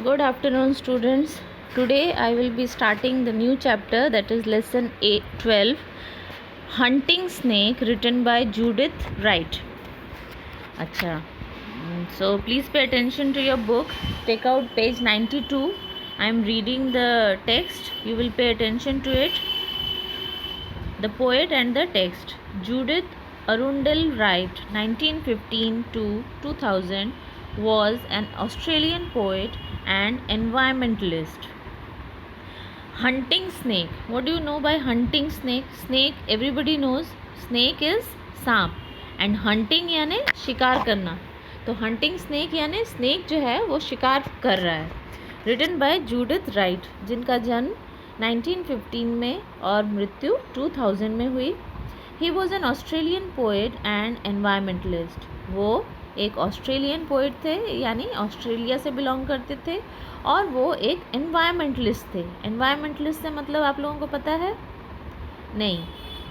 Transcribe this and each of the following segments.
Good afternoon, students. Today I will be starting the new chapter, that is lesson 12, Hunting Snake, written by Judith Wright. Acha. So please pay attention to your book. Take out page 92. I am reading the text. You will pay attention to it. The poet and the text. Judith Arundel Wright, 1915 to 2000, was an Australian poet and environmentalist. Hunting snake. What do you know by hunting snake? Snake, everybody knows. Snake is सांप and hunting यानी शिकार करना. तो hunting snake यानी snake जो है वो शिकार कर रहा है. Written by Judith Wright, जिनका जन्म 1915 में और मृत्यु 2000 में हुई. He was an Australian poet and environmentalist. वो एक ऑस्ट्रेलियन पोइट थे, यानी ऑस्ट्रेलिया से बिलोंग करते थे, और वो एक एनवायरमेंटलिस्ट थे. एनवायरमेंटलिस्ट से मतलब आप लोगों को पता है? नहीं.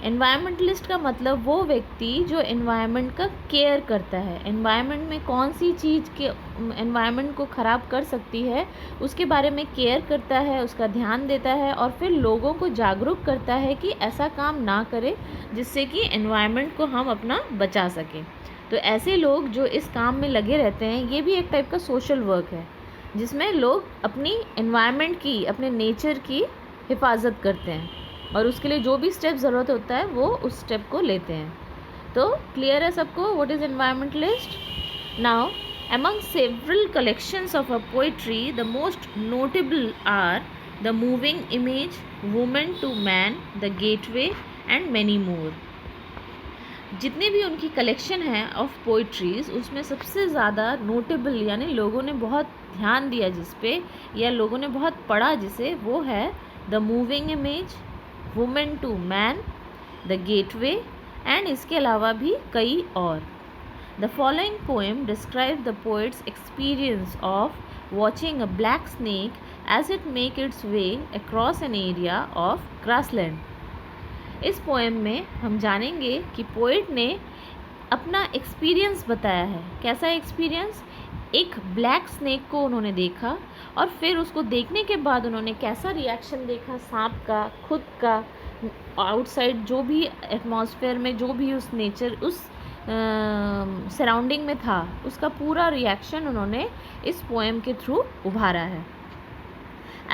एनवायरमेंटलिस्ट का मतलब वो व्यक्ति जो एनवायरनमेंट का केयर करता है. एनवायरनमेंट में कौन सी चीज़ के एनवायरनमेंट को ख़राब कर सकती है उसके बारे में केयर करता है, उसका ध्यान देता है और फिर लोगों को जागरूक करता है कि ऐसा काम ना करें जिससे कि एनवायरनमेंट को हम अपना बचा सकें. तो ऐसे लोग जो इस काम में लगे रहते हैं, ये भी एक टाइप का सोशल वर्क है जिसमें लोग अपनी एनवायरनमेंट की, अपने नेचर की हिफाजत करते हैं और उसके लिए जो भी स्टेप ज़रूरत होता है वो उस स्टेप को लेते हैं. तो क्लियर है सबको what is environmentalist? Now among several collections of her poetry, the most notable are The Moving Image, Woman to Man, The Gateway and many more. जितने भी उनकी कलेक्शन है ऑफ पोइट्रीज़, उसमें सबसे ज़्यादा नोटेबल यानी लोगों ने बहुत ध्यान दिया जिस पे, या लोगों ने बहुत पढ़ा जिसे, वो है the moving image, woman to man, the gateway and इसके अलावा भी कई और. The following poem describe the poet's experience of watching a black snake as it make its way across an area of grassland. इस poem में हम जानेंगे कि पोएट ने अपना एक्सपीरियंस बताया है. कैसा एक्सपीरियंस? एक ब्लैक स्नेक को उन्होंने देखा और फिर उसको देखने के बाद उन्होंने कैसा रिएक्शन देखा सांप का, खुद का, आउटसाइड जो भी एटमॉस्फेयर में जो भी उस नेचर, उस सराउंडिंग में था, उसका पूरा रिएक्शन उन्होंने इस पोएम के थ्रू उभारा है.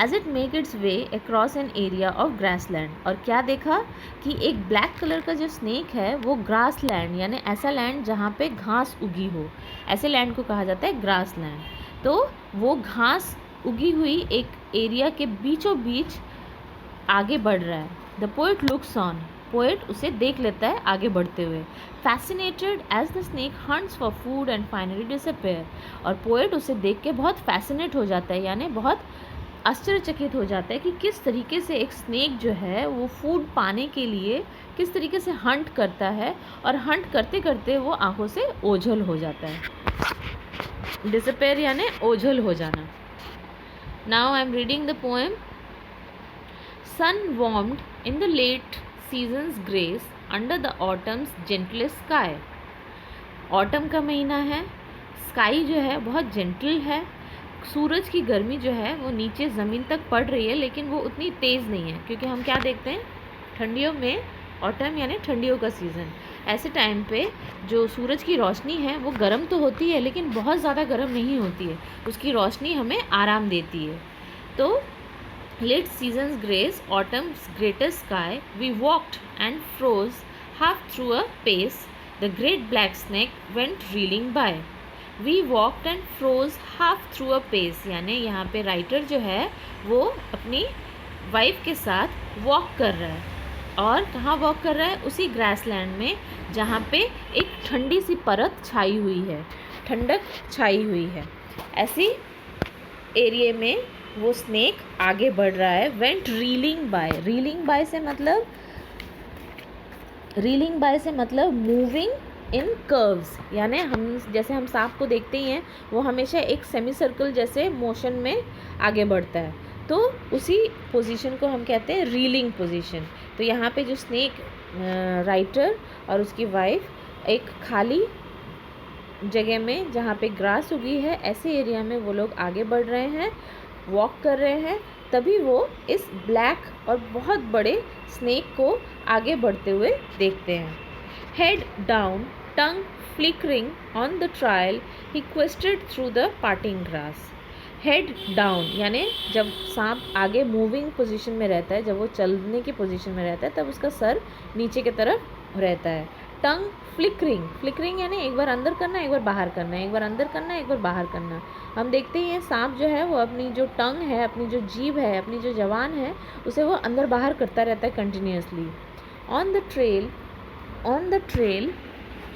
As it make its way across an area of grassland. और क्या देखा कि एक ब्लैक कलर का जो स्नेक है वो ग्रास लैंड यानी ऐसा लैंड जहाँ पे घास उगी हो, ऐसे लैंड को कहा जाता है ग्रास लैंड. तो वो घास उगी हुई एक एरिया के बीचों बीच आगे बढ़ रहा है. The poet looks on. Poet उसे देख लेता है आगे बढ़ते हुए. Fascinated as the snake hunts for food and finally disappear. और पोएट उसे देख के बहुत फैसिनेट हो जाता है, यानी बहुत आश्चर्यचकित हो जाता है कि किस तरीके से एक स्नेक जो है वो फूड पाने के लिए किस तरीके से हंट करता है, और हंट करते करते वो आंखों से ओझल हो जाता है. डिसअपेयर यानी ओझल हो जाना. Now I am reading the poem. Sun warmed in the late season's grace under the autumn's gentlest sky. Autumn का महीना है, स्काई जो है बहुत जेंटल है, सूरज की गर्मी जो है वो नीचे ज़मीन तक पड़ रही है लेकिन वो उतनी तेज़ नहीं है, क्योंकि हम क्या देखते हैं ठंडियों में, ऑटम यानी ठंडियों का सीज़न, ऐसे टाइम पे जो सूरज की रोशनी है वो गर्म तो होती है लेकिन बहुत ज़्यादा गर्म नहीं होती है, उसकी रोशनी हमें आराम देती है. तो late season's grace autumn's greatest sky we walked and froze half through a pace the great black snake went reeling by. We walked and froze half through a pace, यानी यहाँ पे राइटर जो है वो अपनी वाइफ के साथ walk कर रहा है. और कहाँ वॉक कर रहा है? उसी ग्रासलैंड में जहाँ पे एक ठंडी सी परत छाई हुई है, ठंडक छाई हुई है. ऐसी एरिया में वो स्नेक आगे बढ़ रहा है. Went reeling by. Reeling by से मतलब मूविंग इन कर्व्स, यानी हम जैसे हम सांप को देखते ही हैं वो हमेशा एक सेमी सर्कल जैसे मोशन में आगे बढ़ता है, तो उसी पोजीशन को हम कहते हैं रीलिंग पोजीशन. तो यहाँ पे जो स्नेक राइटर और उसकी वाइफ एक खाली जगह में जहाँ पे ग्रास उगी है, ऐसे एरिया में वो लोग आगे बढ़ रहे हैं, वॉक कर रहे हैं। तभी वो इस ब्लैक और बहुत बड़े स्नेक को आगे बढ़ते हुए देखते हैं। Head down, tongue flickering on the trial, he quested through the parting grass. Head down यानी जब सांप आगे मूविंग पोजीशन में रहता है, जब वो चलने की पोजीशन में रहता है, तब उसका सर नीचे की तरफ रहता है। टंग फ्लिकरिंग, फ्लिकरिंग यानी एक बार अंदर करना, एक बार बाहर करना, एक बार अंदर करना, एक बार बाहर करना। हम देखते ही हैं सांप जो है वो अपनी जो टंग है, अपनी जो जीभ है, अपनी जो जबान है, उसे वो अंदर बाहर करता रहता है कंटिन्यूसली। ऑन द ट्रेल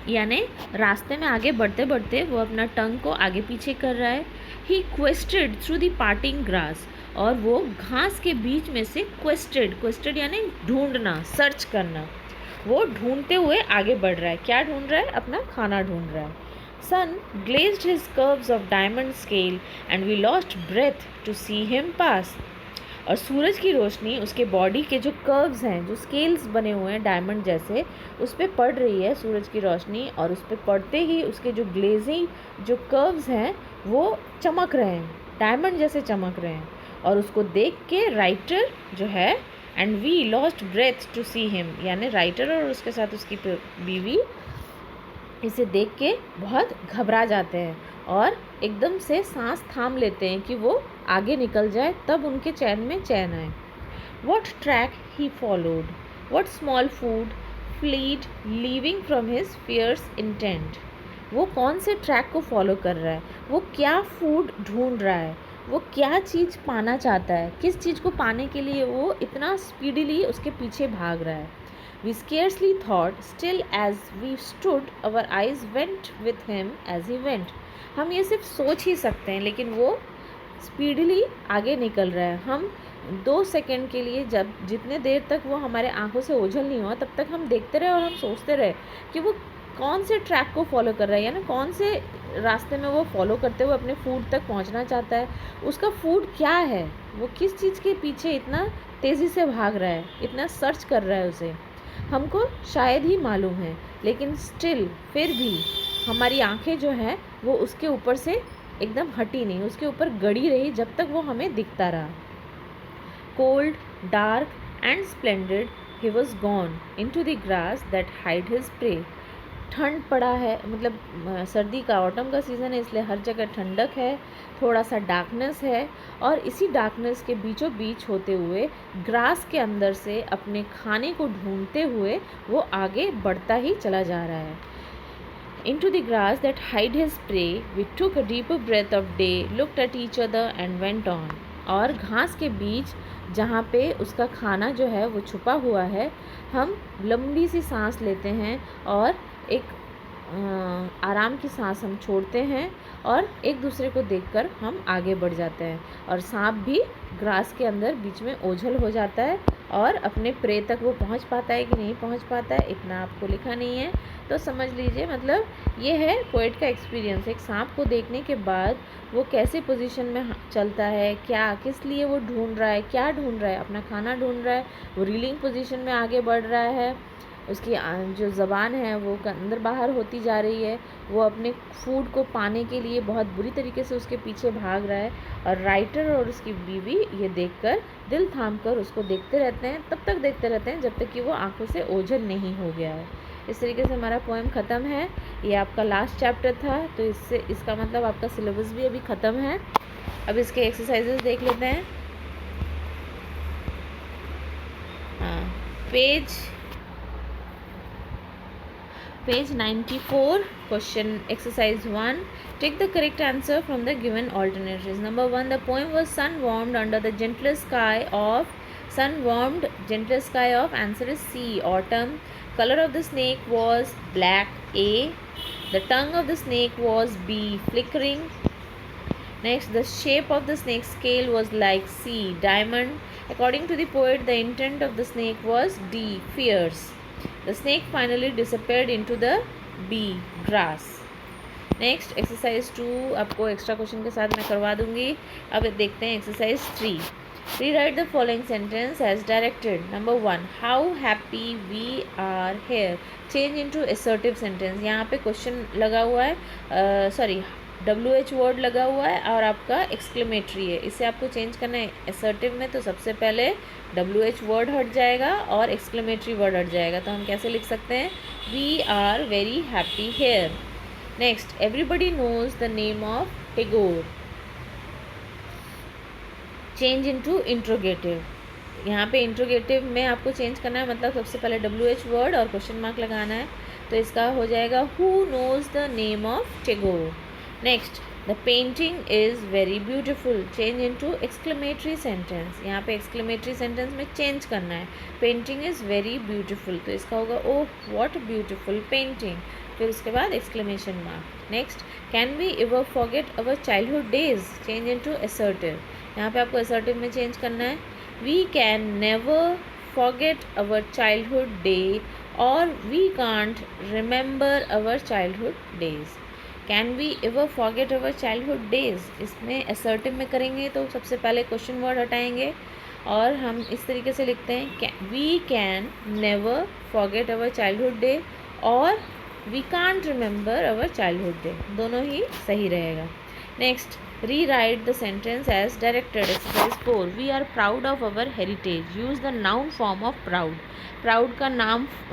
यानी रास्ते में आगे बढ़ते बढ़ते वो अपना टंग को आगे पीछे कर रहा है। ही quested through the parting grass, और वो घास के बीच में से क्वेस्टेड यानी ढूंढना, सर्च करना, वो ढूंढते हुए आगे बढ़ रहा है। क्या ढूंढ रहा है? अपना खाना ढूंढ रहा है। सन glazed his curves of diamond scale and we lost breath to see him pass। और सूरज की रोशनी उसके बॉडी के जो कर्व्स हैं, जो स्केल्स बने हुए हैं डायमंड जैसे, उस पर पड़ रही है सूरज की रोशनी, और उस पर पड़ते ही उसके जो ग्लेजिंग जो कर्व्स हैं वो चमक रहे हैं, डायमंड जैसे चमक रहे हैं। और उसको देख के राइटर जो है, and we lost breath to see him, यानी राइटर और उसके साथ उसकी बीवी इसे देख के बहुत घबरा जाते हैं और एकदम से सांस थाम लेते हैं कि वो आगे निकल जाए, तब उनके चैन में चैन आए। What track he followed? What small food fled leaving from his fierce intent? वो कौन से ट्रैक को फॉलो कर रहा है? वो क्या फूड ढूंढ रहा है? वो क्या चीज़ पाना चाहता है? किस चीज़ को पाने के लिए वो इतना स्पीडीली उसके पीछे भाग रहा है? We scarcely thought, still as we stood, our eyes went with him as he went। हम ये सिर्फ सोच ही सकते हैं, लेकिन वो स्पीडली आगे निकल रहा है। हम 2 सेकंड के लिए, जब जितने देर तक वो हमारे आंखों से ओझल नहीं हुआ, तब तक हम देखते रहे और हम सोचते रहे कि वो कौन से ट्रैक को फॉलो कर रहा है, यानी कौन से रास्ते में वो फॉलो करते हुए अपने फूड तक पहुंचना चाहता है। उसका फूड क्या है? वो किस चीज़ के पीछे इतना तेज़ी से भाग रहा है, इतना सर्च कर रहा है उसे, हमको शायद ही मालूम है। लेकिन स्टिल, फिर भी हमारी आंखें जो है वो उसके ऊपर से एकदम हटी नहीं, उसके ऊपर गड़ी रही जब तक वो हमें दिखता रहा। Cold, dark and splendid he was gone into the grass that hid his prey. ठंड पड़ा है, मतलब सर्दी का, ऑटम का सीज़न है, इसलिए हर जगह ठंडक है, थोड़ा सा डार्कनेस है, और इसी डार्कनेस के बीचों बीच होते हुए ग्रास के अंदर से अपने खाने को ढूंढते हुए वो आगे बढ़ता ही चला जा रहा है। Into the grass that hid his prey, we took a deeper breath of day, looked at each other and went on। और घास के बीच जहाँ पे उसका खाना जो है वो छुपा हुआ है, हम लंबी सी सांस लेते हैं और एक आराम की सांस हम छोड़ते हैं, और एक दूसरे को देखकर हम आगे बढ़ जाते हैं। और सांप भी ग्रास के अंदर बीच में ओझल हो जाता है, और अपने प्रे तक वो पहुंच पाता है कि नहीं पहुंच पाता है, इतना आपको लिखा नहीं है, तो समझ लीजिए। मतलब ये है पोएट का एक्सपीरियंस। एक सांप को देखने के बाद वो कैसे पोजीशन में चलता है, क्या किस लिए वो ढूंढ रहा है, क्या ढूंढ रहा है, अपना खाना ढूंढ रहा है, वो रीलिंग पोजीशन में आगे बढ़ रहा है, उसकी जो ज़बान है वो अंदर बाहर होती जा रही है, वो अपने फूड को पाने के लिए बहुत बुरी तरीके से उसके पीछे भाग रहा है। और राइटर और उसकी बीवी ये देखकर दिल थाम कर उसको देखते रहते हैं, तब तक देखते रहते हैं जब तक कि वो आंखों से ओझल नहीं हो गया है। इस तरीके से हमारा पोएम ख़त्म है। ये आपका लास्ट चैप्टर था, तो इसका मतलब आपका सिलेबस भी अभी ख़त्म है। अब इसके एक्सरसाइजेस देख लेते हैं। Page 94, question exercise 1, take the correct answer from the given alternatives। Number 1, the poem was sun warmed under the gentlest sky of, answer is C, autumn। Color of the snake was black, A। The tongue of the snake was B, flickering। Next, the shape of the snake's scale was like C, diamond। According to the poet, the intent of the snake was D, fierce। The snake finally disappeared into the B, grass। Next exercise 2 आपको extra question के साथ मैं करवा दूंगी। अब देखते हैं exercise 3। Rewrite the following sentence as directed. Number 1, how happy we are here. Change into assertive sentence. यहाँ पे क्वेश्चन लगा हुआ है, सॉरी WH वर्ड लगा हुआ है और आपका एक्सक्लेमेटरी है. इसे आपको चेंज करना है असर्टिव में, तो सबसे पहले WH वर्ड हट जाएगा और एक्सक्लेमेटरी वर्ड हट जाएगा. तो हम कैसे लिख सकते हैं, we are very happy here. Next, everybody knows the name of Tagore. Change into interrogative. यहाँ पे इंट्रोगेटिव में आपको चेंज करना है, मतलब सबसे पहले WH वर्ड और क्वेश्चन मार्क लगाना है. तो इसका हो जाएगा who knows the name of Tagore. Next, the painting is very beautiful. Change into exclamatory sentence. यहाँ पे एक्सक्लेमेटरी सेंटेंस में चेंज करना है. पेंटिंग इज़ वेरी ब्यूटिफुल, तो इसका होगा ओह व्हाट ब्यूटिफुल पेंटिंग. फिर उसके बाद exclamation mark. Next, can we ever forget our childhood days. Change into assertive. यहाँ पे आपको असर्टिव में चेंज करना है. We can never forget our childhood day और we can't remember our childhood days. Can we ever forget our childhood days, इसमें assertive में करेंगे तो सबसे पहले क्वेश्चन वर्ड हटाएंगे और हम इस तरीके से लिखते हैं we can never forget our childhood day और we can't remember our childhood day. दोनों ही सही रहेगा. Next, rewrite the sentence as directed. Exercise 4, we are proud of our heritage. Use the noun form of proud. Proud का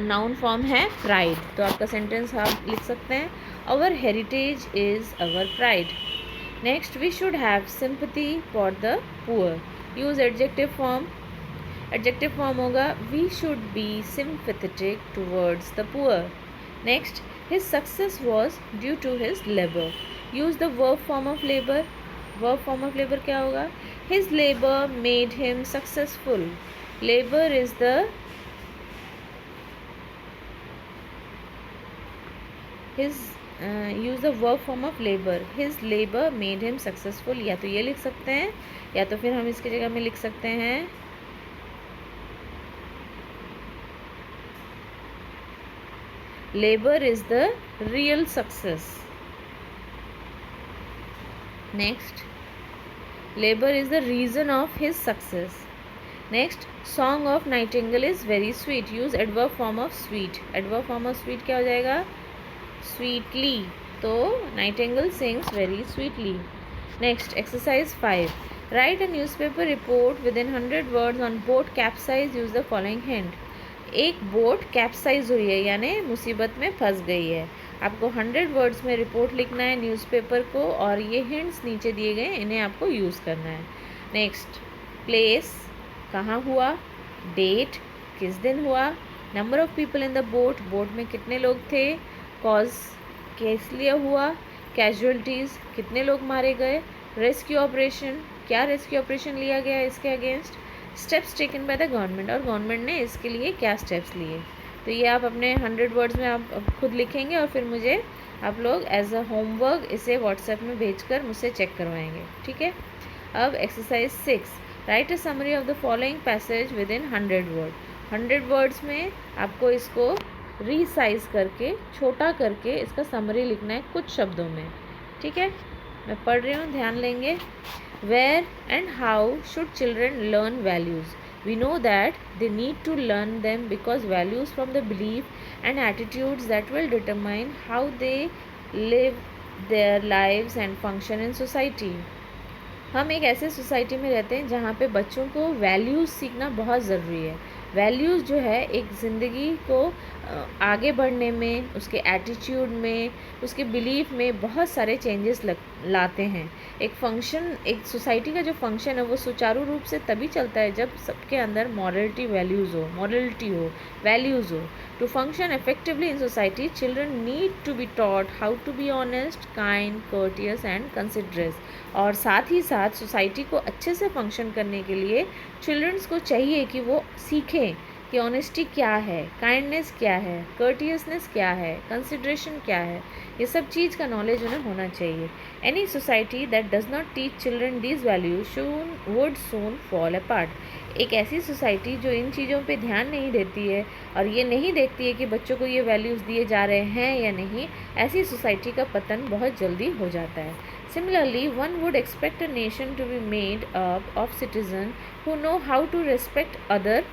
noun form है pride. तो आपका sentence आप लिख सकते हैं our heritage is our pride. Next, we should have sympathy for the poor. Use adjective form. Adjective form होगा we should be sympathetic towards the poor. Next, his success was due to his labor. Use the verb form of labour. Verb form of labour क्या होगा, his labour made him successful. Labour is the his use the verb form of labour. His labour made him successful. या तो ये लिख सकते हैं या तो फिर हम इसकी जगह में लिख सकते हैं labour is the real success. Next, labor is the reason of his success. Next, song of nightingale is very sweet. Use adverb form of sweet. Adverb form of sweet क्या हो जाएगा, sweetly. तो nightingale sings very sweetly. Next, exercise 5. Write a newspaper report within 100 words on boat capsize. Use the following hint. एक boat capsize हुई है यानी मुसीबत में फंस गई है. आपको 100 वर्ड्स में रिपोर्ट लिखना है न्यूज़पेपर को और ये हिंट्स नीचे दिए गए इन्हें आपको यूज़ करना है. नेक्स्ट, प्लेस कहाँ हुआ, डेट किस दिन हुआ, number of people in the boat, boat में कितने लोग थे, कॉज किस लिए हुआ, कैजुअलिटीज़ कितने लोग मारे गए, रेस्क्यू ऑपरेशन क्या रेस्क्यू ऑपरेशन लिया गया इसके against, steps taken by the government और गवर्नमेंट ने इसके लिए क्या स्टेप्स लिए. तो ये आप अपने 100 वर्ड्स में आप खुद लिखेंगे और फिर मुझे आप लोग एज अ होमवर्क इसे व्हाट्सएप में भेजकर मुझसे चेक करवाएंगे. ठीक है. अब exercise 6, right a summary of the following passage with in 100 word. 100 words में आपको इसको रीसाइज करके छोटा करके इसका समरी लिखना है कुछ शब्दों में. ठीक है, मैं पढ़ रही हूँ, ध्यान लेंगे. Where and how should children learn values? We know that they need to learn them because values from the belief and attitudes that will determine how they live their lives and function in society. हम एक ऐसे society में रहते हैं जहाँ पे बच्चों को वैल्यूज़ सीखना बहुत ज़रूरी है. वैल्यूज़ जो है एक ज़िंदगी को आगे बढ़ने में, उसके एटीट्यूड में, उसके बिलीफ में बहुत सारे चेंजेस लाते हैं. एक फंक्शन, एक सोसाइटी का जो फंक्शन है वो सुचारू रूप से तभी चलता है जब सबके अंदर मॉरलिटी हो, वैल्यूज़ हो. To function effectively in society, children need to be taught how to be honest, kind, courteous and considerate. और साथ ही साथ सोसाइटी को अच्छे से फंक्शन करने के लिए चिल्ड्रंस को चाहिए कि वो सीखें कि ऑनेस्टी क्या है, काइंडनेस क्या है, कर्टियसनेस क्या है, कंसिडरेशन क्या है. ये सब चीज़ का नॉलेज उन्हें होना चाहिए. Any society that does not teach children these values would soon fall apart. एक ऐसी सोसाइटी जो इन चीज़ों पे ध्यान नहीं देती है और ये नहीं देखती है कि बच्चों को ये वैल्यूज़ दिए जा रहे हैं या नहीं, ऐसी सोसाइटी का पतन बहुत जल्दी हो जाता है. Similarly, one would expect a nation to be made up of citizens who know how to respect other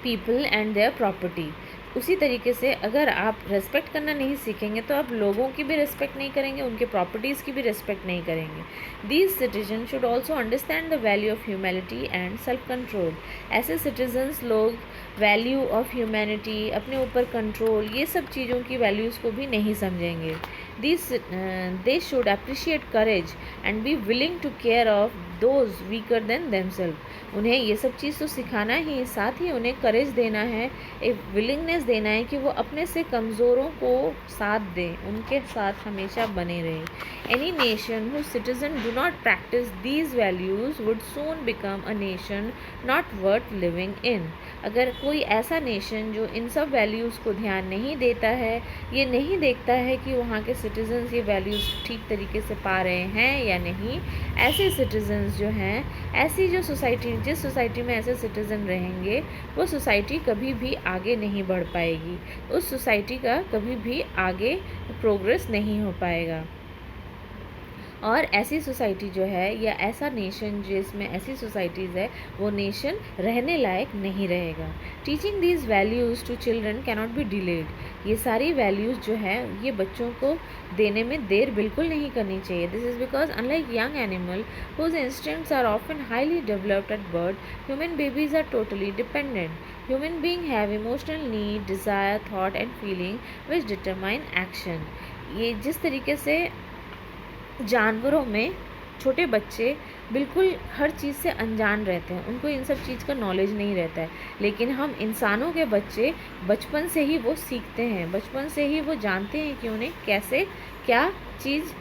people and their property. उसी तरीके से अगर आप रेस्पेक्ट करना नहीं सीखेंगे तो आप लोगों की भी रेस्पेक्ट नहीं करेंगे, उनके प्रॉपर्टीज़ की भी रेस्पेक्ट नहीं करेंगे. These citizen should also understand the value of humanity and self control. ऐसे सिटीजन्स लोग वैल्यू ऑफ ह्यूमैनिटी, अपने ऊपर कंट्रोल, ये सब चीज़ों की वैल्यूज़ को भी नहीं समझेंगे. They should appreciate courage and be willing to care of those weaker than themselves. उन्हें ये सब चीज़ तो सिखाना ही, साथ ही उन्हें करेज देना है, एक विलिंगनेस देना है कि वो अपने से कमज़ोरों को साथ दें, उनके साथ हमेशा बने रहें. Any nation whose citizens do not practice these values would soon become a nation not worth living in. अगर कोई ऐसा नेशन जो इन सब वैल्यूज़ को ध्यान नहीं देता है, ये नहीं देखता है कि वहाँ के सिटीजन्स ये वैल्यूज़ ठीक तरीके से पा रहे हैं या नहीं, ऐसे सिटीजन्स जो हैं, ऐसी जो सोसाइटी, जिस सोसाइटी में ऐसे सिटीज़न रहेंगे, वो सोसाइटी कभी भी आगे नहीं बढ़ पाएगी, उस सोसाइटी का कभी भी आगे प्रोग्रेस नहीं हो पाएगा. और ऐसी सोसाइटी जो है या ऐसा नेशन जिसमें ऐसी सोसाइटीज़ है, वो नेशन रहने लायक नहीं रहेगा. Teaching these values to children cannot be delayed. ये सारी वैल्यूज़ जो है ये बच्चों को देने में देर बिल्कुल नहीं करनी चाहिए. This is because unlike young animal whose instincts are often highly developed at birth, human babies are totally dependent. Human being have emotional need, desire, thought and feeling which determine action. ये जिस तरीके से जानवरों में छोटे बच्चे बिल्कुल हर चीज़ से अनजान रहते हैं, उनको इन सब चीज़ का नॉलेज नहीं रहता है, लेकिन हम इंसानों के बच्चे बचपन से ही वो सीखते हैं, बचपन से ही वो जानते हैं कि उन्हें कैसे क्या चीज़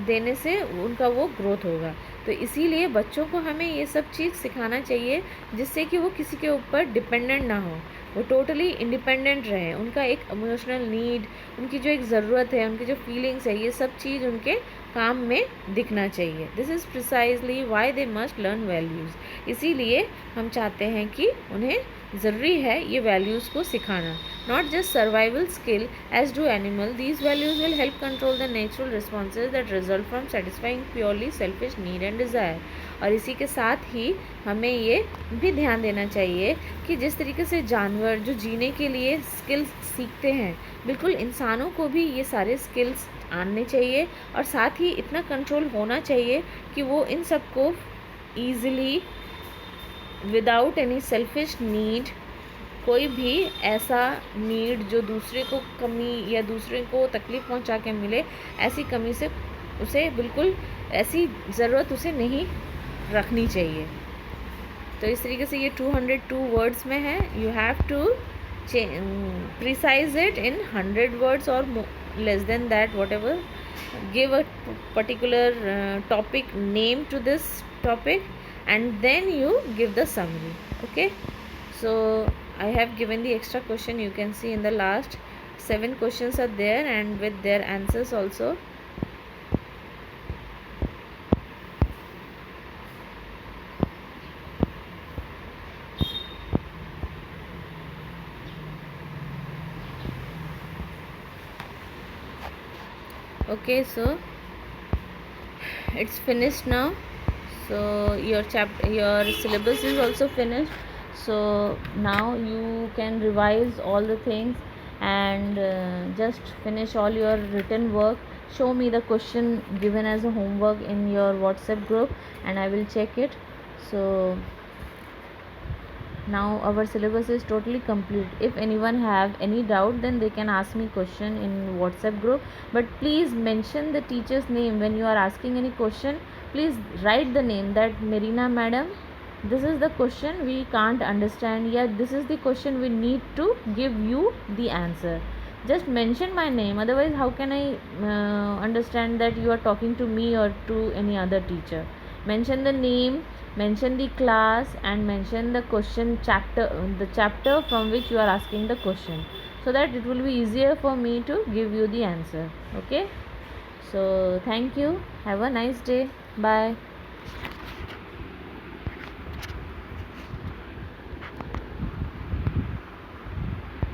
देने से उनका वो ग्रोथ होगा. तो इसीलिए बच्चों को हमें ये सब चीज़ सिखाना चाहिए जिससे कि वो किसी के ऊपर डिपेंडेंट ना हो, वो टोटली इंडिपेंडेंट रहे. उनका एक इमोशनल नीड, उनकी जो एक ज़रूरत है, उनकी जो फीलिंग्स है, ये सब चीज़ उनके काम में दिखना चाहिए. This is precisely why they must learn values. इसीलिए हम चाहते हैं कि उन्हें ज़रूरी है ये वैल्यूज़ को सिखाना. Not just survival skill as do animal, these values will help control the natural responses that result from satisfying purely selfish need and desire. और इसी के साथ ही हमें ये भी ध्यान देना चाहिए कि जिस तरीके से जानवर जो जीने के लिए स्किल्स सीखते हैं, बिल्कुल इंसानों को भी ये सारे स्किल्स आने चाहिए और साथ ही इतना कंट्रोल होना चाहिए कि वो इन सब को easily without any selfish need, कोई भी ऐसा नीड जो दूसरे को कमी या दूसरे को तकलीफ़ पहुंचा के मिले, ऐसी कमी से उसे बिल्कुल ऐसी ज़रूरत उसे नहीं रखनी चाहिए. तो इस तरीके से ये 202 वर्ड्स में है. You have to precise it in 100 words or less than that, whatever. Give a particular topic name to this topic and then you give the summary. Okay, so I have given the extra question, you can see in the last 7 questions are there and with their answers also. Okay, so it's finished now. So your syllabus is also finished. So now you can revise all the things and just finish all your written work. Show me the question given as a homework in your WhatsApp group and I will check it. So now our syllabus is totally complete. If anyone have any doubt, then they can ask me question in WhatsApp group, but please mention the teacher's name when you are asking any question. Please write the name that Marina madam, this is the question we can't understand, yeah, this is the question we need to give you the answer. Just mention my name, otherwise how can I understand that you are talking to me or to any other teacher. Mention the name, mention the class and mention the question chapter, the chapter from which you are asking the question, so that it will be easier for me to give you the answer. Okay, so thank you, have a nice day, bye.